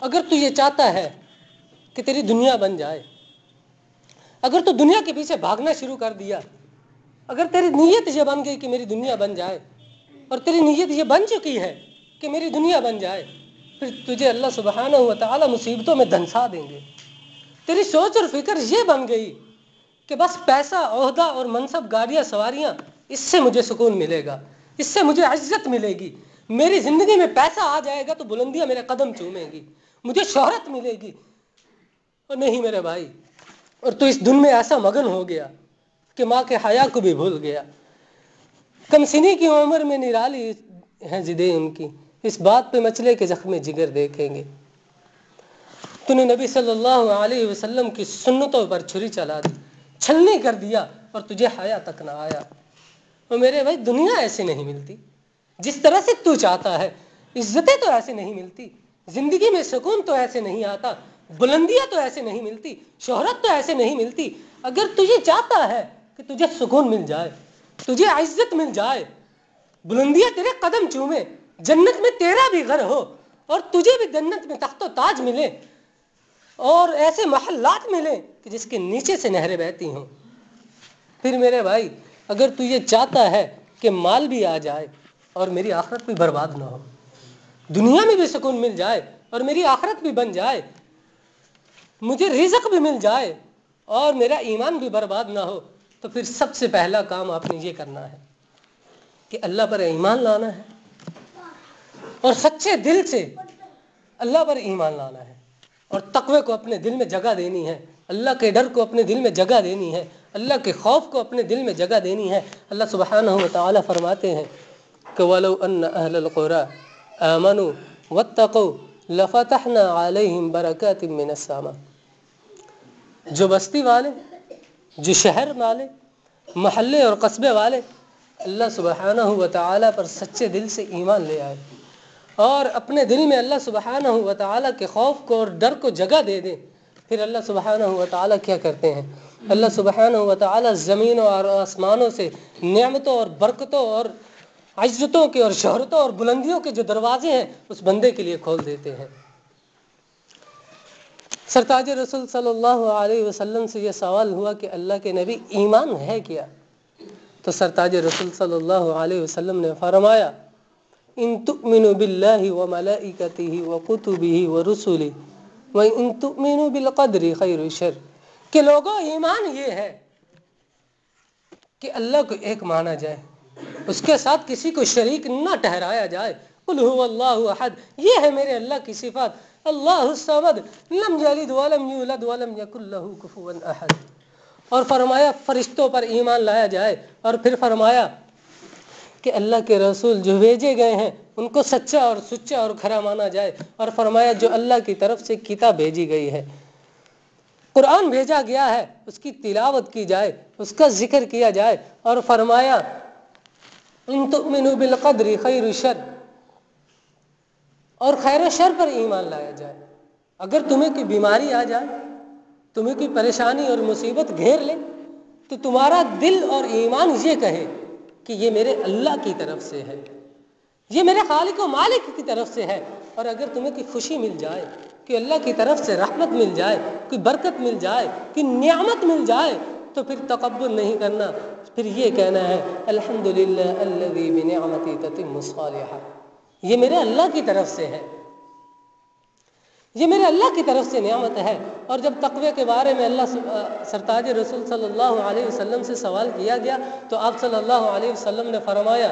اگر تو یہ چاہتا ہے کہ تیری دنیا بن جائے، اگر تو دنیا کے پیچھے بھاگنا شروع کر دیا، اگر تیری نیت یہ بن گئی کہ میری دنیا بن جائے، اور تیری نیت یہ بن چکی ہے کہ میری دنیا بن جائے، پھر تجھے اللہ سبحانہ و تعالی مصیبتوں میں دھنسا دیں گے۔ تیری سوچ اور فکر یہ بن گئی کہ بس پیسہ، عہدہ اور منصب، گاڑیاں، سواریاں، اس سے مجھے سکون ملے گا، اس سے مجھے عزت ملے گی، میری زندگی میں پیسہ آ جائے گا تو بلندیاں میرے قدم چومیں گی، مجھے شہرت ملے گی۔ اور نہیں میرے بھائی، اور تو اس دن میں ایسا مگن ہو گیا کہ ماں کے حیا کو بھی بھول گیا۔ کم سنی کی عمر میں نرالی ہیں ضدیں ان کی، اس بات پہ مچلے کے زخم جگر دیکھیں گے۔ تو نے نبی صلی اللہ علیہ وسلم کی سنتوں پر چھری چلا دی، چھلنی کر دیا، اور تجھے حیا تک نہ آیا۔ اور میرے بھائی، دنیا ایسے نہیں ملتی جس طرح سے تو چاہتا ہے، عزتیں تو ایسے نہیں ملتی، زندگی میں سکون تو ایسے نہیں آتا، بلندیاں تو ایسے نہیں ملتی، شہرت تو ایسے نہیں ملتی۔ اگر تو یہ چاہتا ہے کہ تجھے سکون مل جائے، تجھے عزت مل جائے، بلندیاں تیرے قدم چومے، جنت میں تیرا بھی گھر ہو، اور تجھے بھی جنت میں تخت و تاج ملے، اور ایسے محلات ملیں کہ جس کے نیچے سے نہریں بہتی ہوں، پھر میرے بھائی، اگر تو یہ چاہتا ہے کہ مال بھی آ جائے اور میری آخرت بھی برباد نہ ہو، دنیا میں بھی سکون مل جائے اور میری آخرت بھی بن جائے، مجھے رزق بھی مل جائے اور میرا ایمان بھی برباد نہ ہو، تو پھر سب سے پہلا کام آپ نے یہ کرنا ہے کہ اللہ پر ایمان لانا ہے، اور سچے دل سے اللہ پر ایمان لانا ہے، اور تقوی کو اپنے دل میں جگہ دینی ہے، اللہ کے ڈر کو اپنے دل میں جگہ دینی ہے، اللہ کے خوف کو اپنے دل میں جگہ دینی ہے۔ اللہ سبحانہ و تعالی فرماتے ہیں کہ وَلَوْ أَنَّ أَهْلَ الْقُرَىٰ آمَنُوا وَاتَّقَوْا لَفَتَحْنَا عَلَيْهِمْ بَرَكَاتٍ مِّنَ السَّمَاءِ۔ جو بستی والے، جو شہر والے، محلے اور قصبے والے اللہ سبحانہ و تعالی پر سچے دل سے ایمان لے آئے، اور اپنے دل میں اللہ سبحانہ و تعالی کے خوف کو اور ڈر کو جگہ دے دیں، پھر اللہ سبحانہ و تعالی کیا کرتے ہیں؟ اللہ سبحانہ و تعالی زمینوں اور آسمانوں سے نعمتوں اور برکتوں اور عزتوں کے اور شہرتوں اور بلندیوں کے جو دروازے ہیں اس بندے کے لیے کھول دیتے ہیں۔ سرتاج رسول صلی اللہ علیہ وسلم سے یہ سوال ہوا کہ اللہ کے نبی، ایمان ہے کیا؟ تو سرتاج رسول صلی اللہ علیہ وسلم نے فرمایا، ان تؤمنوا باللہ وملائکتہ وکتبہ ورسلہ وان تؤمنوا بالقدر خیر و شر، کہ لوگوں، ایمان یہ ہے کہ اللہ کو ایک مانا جائے، اس کے ساتھ کسی کو شریک نہ ٹھہرایا جائے، قل هو اللہ احد، یہ ہے میرے اللہ کی صفات، اللہ الصمد لم یلد ولم یولد ولم یکن لہ کفوا احد۔ اور فرمایا فرشتوں پر ایمان لایا جائے، اور پھر فرمایا کہ اللہ کے رسول جو بھیجے گئے ہیں ان کو سچا اور سچا اور کھرا مانا جائے، اور فرمایا جو اللہ کی طرف سے کتاب بھیجی گئی ہے، قرآن بھیجا گیا ہے، اس کی تلاوت کی جائے، اس کا ذکر کیا جائے، اور فرمایا ان تؤمنوا بالقدر خیر و شر، اور خیر و شر پر ایمان لایا جائے۔ اگر تمہیں کوئی بیماری آ جائے، تمہیں کوئی پریشانی اور مصیبت گھیر لے، تو تمہارا دل اور ایمان یہ کہے کہ یہ میرے اللہ کی طرف سے ہے، یہ میرے خالق و مالک کی طرف سے ہے۔ اور اگر تمہیں کوئی خوشی مل جائے، کہ اللہ کی طرف سے رحمت مل جائے، کوئی برکت مل جائے، کوئی نعمت مل جائے، تو پھر تکبر نہیں کرنا، پھر یہ کہنا ہے الحمدللہ الذی بنعمتہ تتم الصالحات، یہ میرے اللہ کی طرف سے ہے، یہ میرے اللہ کی طرف سے نعمت ہے۔ اور جب تقوی کے بارے میں سرتاج رسول صلی اللہ علیہ وسلم سے سوال کیا گیا تو آپ صلی اللہ علیہ وسلم نے فرمایا،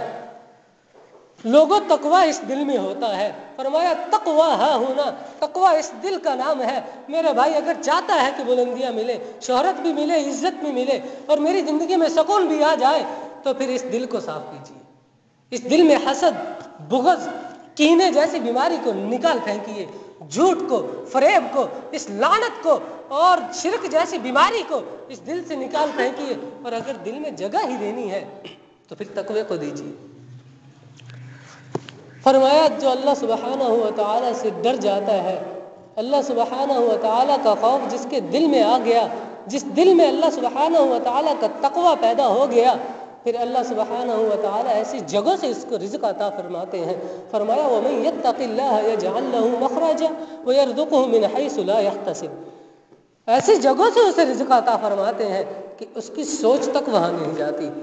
لوگوں، تقوی اس دل میں ہوتا ہے۔ فرمایا تقوی ہاں ہونا، تقوی اس دل کا نام ہے۔ میرے بھائی، اگر چاہتا ہے کہ بلندیاں ملے، شہرت بھی ملے، عزت بھی ملے، اور میری زندگی میں سکون بھی آ جائے، تو پھر اس دل کو صاف کیجیے، اس دل میں حسد، بغض، کینے جیسی بیماری کو نکال پھینکیے، جھوٹ کو، فریب کو، اس لعنت کو اور شرک جیسی بیماری کو اس دل سے نکال پھینکیے، اور اگر دل میں جگہ ہی دینی ہے تو پھر تقوی کو دیجیے۔ فرمایا جو اللہ سبحانہ و تعالی سے ڈر جاتا ہے، اللہ سبحانہ و تعالی کا خوف جس کے دل میں آ گیا، جس دل میں اللہ سبحانہ و تعالی کا تقوی پیدا ہو گیا، پھر اللہ سبحانہ و تعالیٰ ایسی جگہوں سے اس کو رزق عطا فرماتے ہیں. فرمایا وَمَن يَتَّقِ اللَّهَ يَجْعَل لَّهُ مَخْرَجًا وَيَرْزُقْهُ مِنْ حَيْثُ لَا يَحْتَسِبُ. ایسی جگہوں سے اسے رزق عطا فرماتے ہیں کہ اس کی سوچ تک وہاں نہیں جاتی.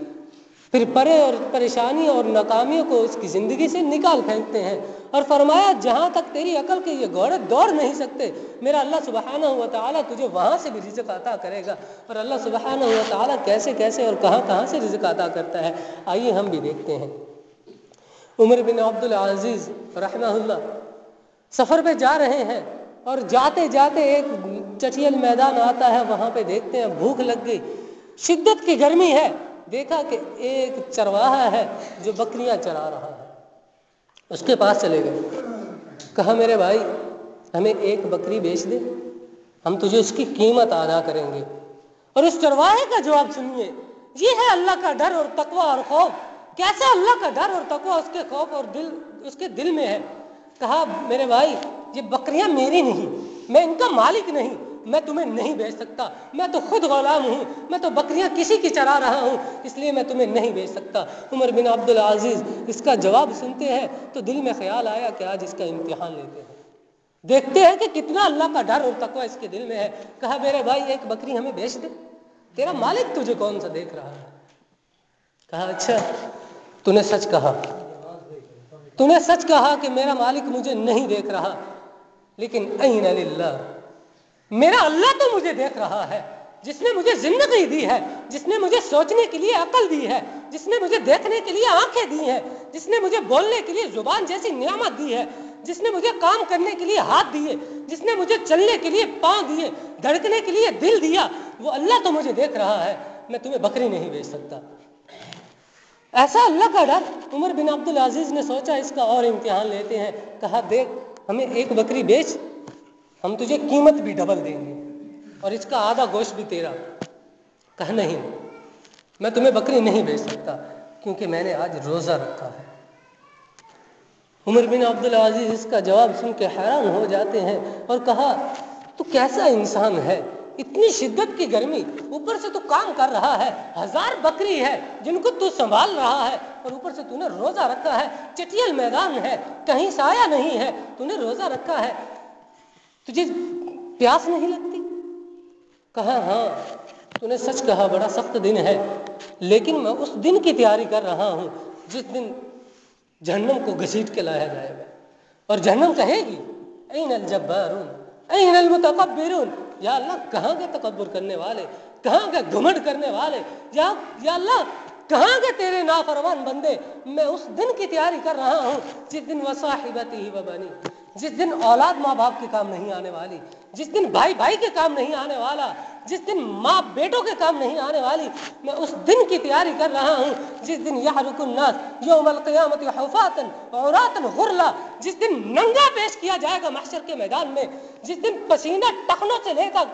پھر پرے اور پریشانی اور ناکامیوں کو اس کی زندگی سے نکال پھینکتے ہیں. اور فرمایا جہاں تک تیری عقل کے یہ گھوڑے دوڑ نہیں سکتے میرا اللہ سبحانہ و تعالیٰ تجھے وہاں سے بھی رزق عطا کرے گا. اور اللہ سبحانہ و تعالیٰ کیسے کیسے اور کہاں کہاں سے رزق عطا کرتا ہے آئیے ہم بھی دیکھتے ہیں. عمر بن عبد العزیز رحمہ اللہ سفر پہ جا رہے ہیں اور جاتے جاتے ایک چٹیل میدان آتا ہے. وہاں پہ دیکھتے ہیں بھوک لگ گئی, شدت کی گرمی ہے. دیکھا کہ ایک چرواہا ہے جو بکریاں چرا رہا ہے. اس کے پاس چلے گئے, کہا میرے بھائی ہمیں ایک بکری بیچ دے, ہم تجھے اس کی قیمت ادا کریں گے. اور اس چرواہے کا جواب سنیے, یہ ہے اللہ کا ڈر اور تقوی اور خوف. کیسے اللہ کا ڈر اور تقوی اس کے خوف اور اس کے دل میں ہے. کہا میرے بھائی یہ بکریاں میری نہیں, میں ان کا مالک نہیں, میں تمہیں نہیں بیچ سکتا, میں تو خود غلام ہوں, میں تو بکریاں کسی کی چرا رہا ہوں, اس لیے میں تمہیں نہیں بیچ سکتا. عمر بن عبد العزیز اس کا جواب سنتے ہیں تو دل میں خیال آیا کہ آج اس کا امتحان لیتے ہیں, دیکھتے ہیں کہ کتنا اللہ کا ڈر اور تقوی اس کے دل میں ہے. کہا میرے بھائی ایک بکری ہمیں بیچ دے, تیرا مالک تجھے کون سا دیکھ رہا ہے. کہا اچھا تو نے سچ کہا, تو نے سچ کہا کہ میرا مالک مجھے نہیں دیکھ رہا, لیکن این للہ میرا اللہ تو مجھے دیکھ رہا ہے, جس نے مجھے زندگی دی ہے, جس نے مجھے سوچنے کے لیے عقل دی ہے, جس نے مجھے دیکھنے کے لیے آنکھیں دی ہیں, جس نے مجھے بولنے کے لیے زبان جیسی نعمت دی ہے, جس نے مجھے کام کرنے کے لیے ہاتھ دیے, جس نے مجھے چلنے کے لیے پاؤں دیے, دھڑکنے کے لیے دل دیا, وہ اللہ تو مجھے دیکھ رہا ہے, میں تمہیں بکری نہیں بیچ سکتا. ایسا اللہ کا ڈر. عمر بن عبد العزیز نے سوچا اس کا اور امتحان لیتے ہیں. کہا دیکھ ہمیں ایک بکری بیچ, ہم تجھے قیمت بھی ڈبل دیں گے اور اس کا آدھا گوشت بھی تیرا. کہا نہیں میں تمہیں بکری نہیں بیچ سکتا کیونکہ میں نے آج روزہ رکھا ہے. عمر بن عبد العزیز اس کا جواب سن کے حیران ہو جاتے ہیں اور کہا تو کیسا انسان ہے, اتنی شدت کی گرمی, اوپر سے تو کام کر رہا ہے, 1000 بکری ہے جن کو تو سنبھال رہا ہے, اور اوپر سے تو نے روزہ رکھا ہے, چٹیل میدان ہے, کہیں سایہ نہیں ہے, تو نے روزہ رکھا ہے, تجھے پیاس نہیں لگتی. کہا ہاں تو نے سچ کہا, بڑا سخت دن ہے, لیکن میں اس دن کی تیاری کر رہا ہوں جس دن جہنم کو گھسیٹ کے لایا جائے گا اور جہنم کہے گی این الجبارون این المتکبرون, یا اللہ کہاں کے تکبر کرنے والے, کہاں کے گھمنڈ کرنے والے, یا اللہ کہاں کے تیرے نافرمان بندے. میں اس دن کی تیاری کر رہا ہوں جس دن وصاحبتہ وبنی, جس دن اولاد ماں باپ کے کام نہیں آنے والی, جس دن بھائی بھائی کے کام نہیں آنے والا, جس دن ماں بیٹوں کے کام نہیں آنے والی. میں اس دن کی تیاری کر رہا ہوں جس دن یحرق الناس یوم القیامت حفاتا عراتا غرلا, جس دن ننگا پیش کیا جائے گا محشر کے میدان میں, جس دن پسینہ ٹخنوں سے لے کر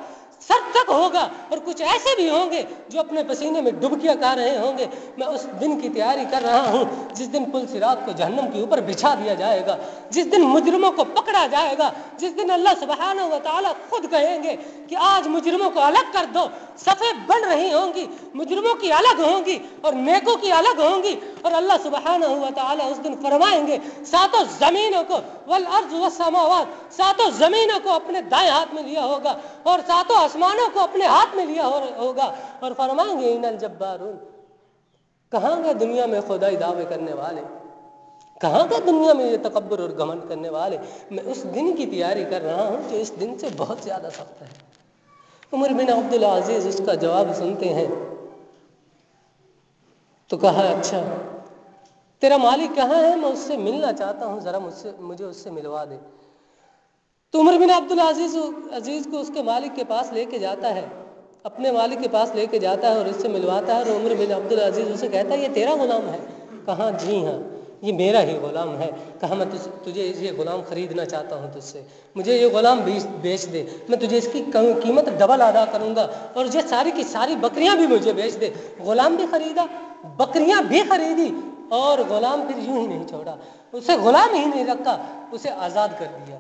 سر تک ہوگا, اور کچھ ایسے بھی ہوں گے جو اپنے پسینے میں ڈبکیاں کھا رہے ہوں گے. میں اس دن کی تیاری کر رہا ہوں جس دن پل صراط کو جہنم کے اوپر بچھا دیا جائے گا, جس دن مجرموں کو پکڑا جائے گا, جس دن اللہ سبحانہ و تعالیٰ خود کہیں گے کہ آج مجرموں کو الگ کر دو, صفیں بن رہی ہوں گی, مجرموں کی الگ ہوں گی اور نیکوں کی الگ ہوں گی. اور اللہ سبحانہ و تعالیٰ اس دن فرمائیں گے ساتوں زمینوں کو والارض والسماوات, ساتوں زمینوں کو اپنے دائیں ہاتھ میں لیا ہوگا اور ساتوں آسمانوں کو اپنے ہاتھ میں لیا ہوگا, اور فرمائیں گے ان الجبارون, کہاں گئے دنیا میں خدائی دعوے کرنے والے, کہاں گئے دنیا میں یہ تکبر اور گھمنڈ کرنے والے. میں اس دن کی تیاری کر رہا ہوں جو اس دن سے بہت زیادہ سخت ہے. عمر بن عبد العزیز اس کا جواب سنتے ہیں تو کہا اچھا تیرا مالک کہاں ہے, میں اس سے ملنا چاہتا ہوں, ذرا مجھے اس سے ملوا دے. تو عمر بن عبد العزیز کو اس کے مالک کے پاس لے کے جاتا ہے, اپنے مالک کے پاس لے کے جاتا ہے اور اس سے ملواتا ہے. اور عمر بن عبد العزیز اسے کہتا ہے یہ تیرا غلام ہے. کہا جی ہاں یہ میرا ہی غلام ہے. کہا میں تجھے یہ غلام خریدنا چاہتا ہوں تجھ سے, مجھے یہ غلام بیچ دے, میں تجھے اس کی قیمت ڈبل ادا کروں گا, اور یہ ساری کی ساری بکریاں بھی مجھے بیچ دے. غلام بھی خریدا, بکریاں بھی خریدی, اور غلام پھر یوں ہی نہیں چھوڑا, اسے غلام ہی نہیں رکھا, اسے آزاد کر دیا.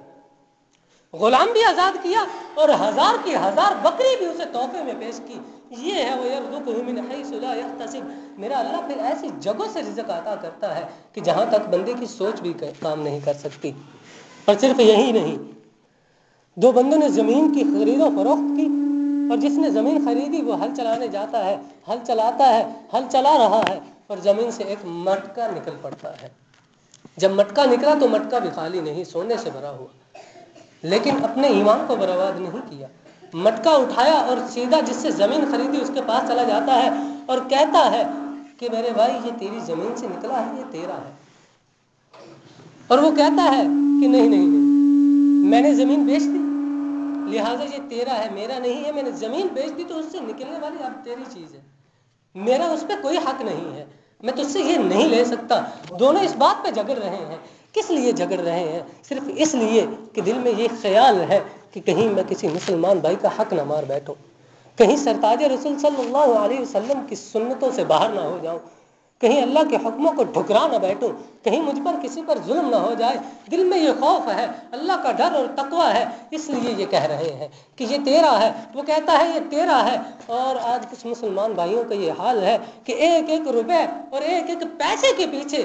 غلام بھی آزاد کیا اور 1000 کی 1000 بکری بھی اسے تحفے میں پیش کی. یہ ہے وَيَرْزُقُهُ مِنْ حَيْثُ لَا يَحْتَسِبُ. میرا اللہ پھر ایسی جگہوں سے رزق عطا کرتا ہے کہ جہاں تک بندے کی سوچ بھی کام نہیں کر سکتی. اور صرف یہی نہیں، 2 بندوں نے زمین کی خرید و فروخت کی، اور جس نے زمین خریدی وہ ہل چلانے جاتا ہے، ہل چلاتا ہے، ہل چلا رہا ہے، اور زمین سے ایک مٹکا نکل پڑتا ہے. جب مٹکا نکلا تو مٹکا بھی خالی نہیں، سونے سے بھرا ہوا، لیکن اپنے ایمان کو برباد نہیں کیا. مٹکا اٹھایا اور سیدھا جس سے زمین خریدی اس کے پاس چلا جاتا ہے اور کہتا ہے کہ میرے بھائی یہ تیری زمین سے نکلا ہے، یہ تیرا ہے. اور وہ کہتا ہے کہ نہیں نہیں نہیں، میں نے زمین بیچ دی، لہٰذا یہ تیرا ہے، میرا نہیں ہے. میں نے زمین بیچ دی تو اس سے نکلنے والی اب تیری چیز ہے، میرا اس پہ کوئی حق نہیں ہے، میں تجھ سے یہ نہیں لے سکتا. دونوں اس بات پہ جھگڑ رہے ہیں. کس لیے جھگڑ رہے ہیں؟ صرف اس لیے کہ دل میں یہ خیال ہے کہ کہیں میں کسی مسلمان بھائی کا حق نہ مار بیٹھوں، کہیں سرتاج رسول صلی اللہ علیہ وسلم کی سنتوں سے باہر نہ ہو جاؤں، کہیں اللہ کے حکموں کو ٹھکرا نہ بیٹھوں، کہیں مجھ پر کسی پر ظلم نہ ہو جائے. دل میں یہ خوف ہے، اللہ کا ڈر اور تقویٰ ہے، اس لیے یہ کہہ رہے ہیں کہ یہ تیرا ہے. وہ کہتا ہے یہ تیرا ہے. اور آج کچھ مسلمان بھائیوں کا یہ حال ہے کہ ایک ایک روپے اور ایک ایک پیسے کے پیچھے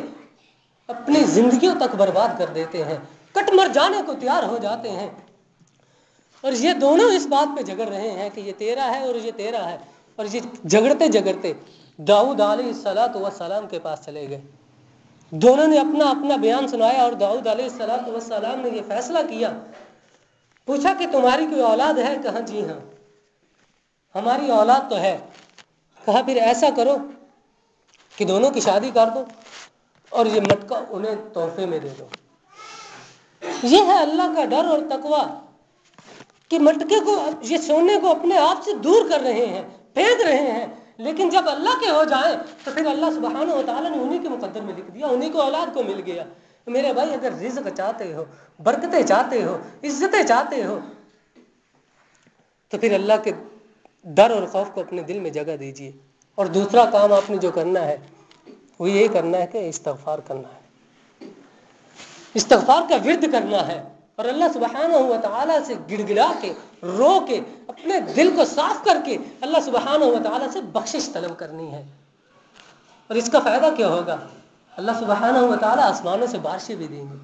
اپنی زندگیوں تک برباد کر دیتے ہیں، کٹ مر جانے کو تیار ہو جاتے ہیں. اور یہ دونوں اس بات پہ جھگڑ رہے ہیں کہ یہ تیرا ہے اور یہ تیرا ہے. اور یہ جھگڑتے جھگڑتے داؤد علیہ السلام کے پاس چلے گئے. دونوں نے اپنا اپنا بیان سنایا اور داؤد علیہ السلام نے یہ فیصلہ کیا. پوچھا کہ تمہاری کوئی اولاد ہے؟ کہا جی ہاں ہماری اولاد تو ہے. کہا پھر ایسا کرو کہ دونوں کی شادی کر دو اور یہ مٹکا انہیں تحفے میں دے دو. یہ ہے اللہ کا ڈر اور تقویٰ کہ مٹکے کو، یہ سونے کو اپنے آپ سے دور کر رہے ہیں، پھینک رہے ہیں، لیکن جب اللہ کے ہو جائیں تو پھر اللہ سبحانہ و تعالیٰ نے انہی کے مقدر میں لکھ دیا، انہی کو اولاد کو مل گیا. میرے بھائی اگر رزق چاہتے ہو، برکتیں چاہتے ہو، عزتیں چاہتے ہو تو پھر اللہ کے ڈر اور خوف کو اپنے دل میں جگہ دیجیے. اور دوسرا کام آپ نے جو کرنا ہے وہ یہی کرنا ہے کہ استغفار کرنا ہے، استغفار کا ورد کرنا ہے، اور اللہ سبحانہ و تعالیٰ سے گڑ گڑا کے، رو کے، اپنے دل کو صاف کر کے اللہ سبحانہ و تعالیٰ سے بخشش طلب کرنی ہے. اور اس کا فائدہ کیا ہوگا؟ اللہ سبحانہ و تعالیٰ آسمانوں سے بارشیں بھی دیں گے،